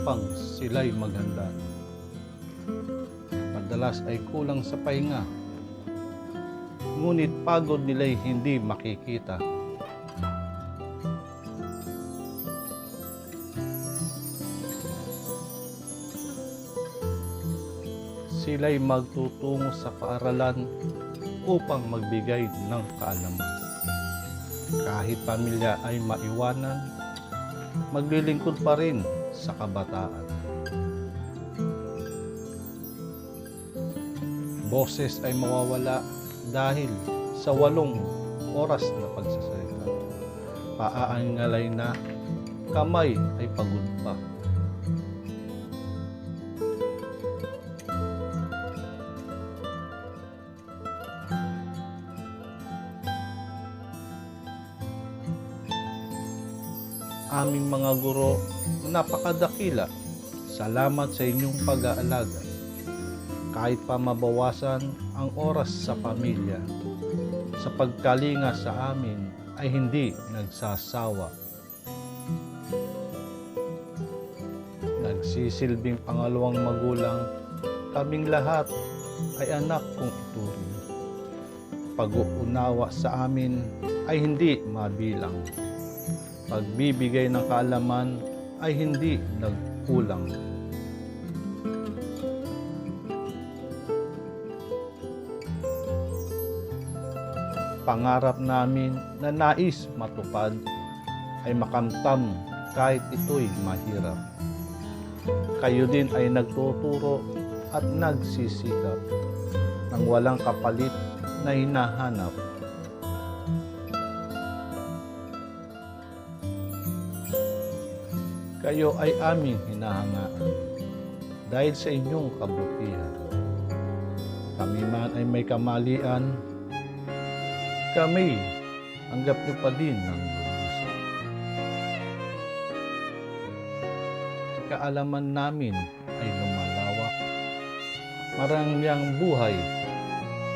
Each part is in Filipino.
upang sila'y maghanda. Madalas ay kulang sa pahinga, ngunit pagod nila'y hindi makikita. Sila'y magtutungo sa paaralan upang magbigay ng kaalaman. Kahit pamilya ay maiwanan, maglilingkod pa rin sa kabataan. Boses ay mawawala dahil sa 8 oras na pagsasalita. Paa ay ngalay na, kamay ay pagod pa. Aming mga guro, napakadakila, salamat sa inyong pag-aalaga. Kahit pa mabawasan ang oras sa pamilya, sa pagkalinga sa amin ay hindi nagsasawa. Nagsisilbing pangalawang magulang, kaming lahat ay anak kong ituring. Pag-uunawa sa amin ay hindi mabilang. Pagbibigay ng kaalaman ay hindi nagkulang. Pangarap namin na nais matupad ay makamtam kahit ito'y mahirap. Kayo din ay nagtuturo at nagsisikap nang walang kapalit na hinahanap. Kayo ay aming hinahangaan dahil sa inyong kabutihan. Kami man ay may kamalian, kami tanggap niyo pa din ng lubusan. Kaalaman namin ay lumalawak, marangyang buhay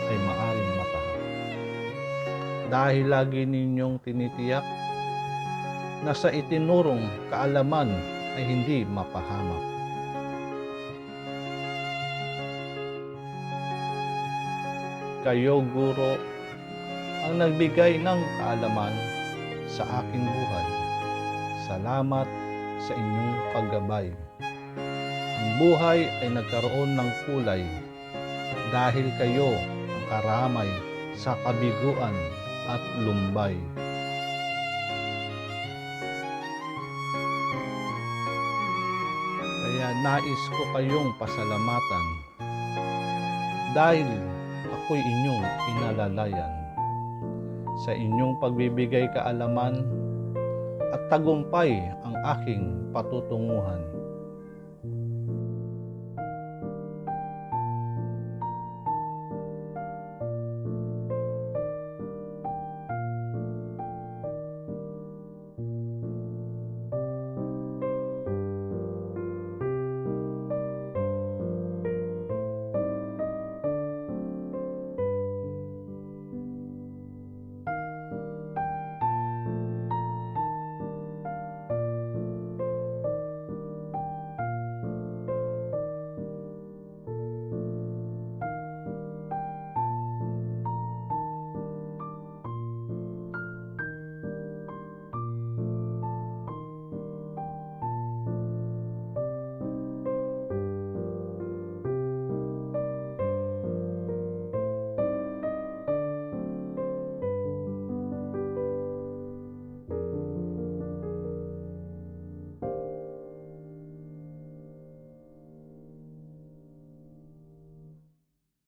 ay maaring matahak. Dahil lagi ninyong tinitiyak na sa itinurong kaalaman ay hindi mapahamak. Kayo, guro, ang nagbigay ng kaalaman sa aking buhay. Salamat sa inyong paggabay. Ang buhay ay nagkaroon ng kulay dahil kayo ang karamay sa kabiguan at lumbay. Kaya nais ko kayong pasalamatan dahil ako'y inyong inalalayan. Sa inyong pagbibigay kaalaman at tagumpay ang aking patutunguhan.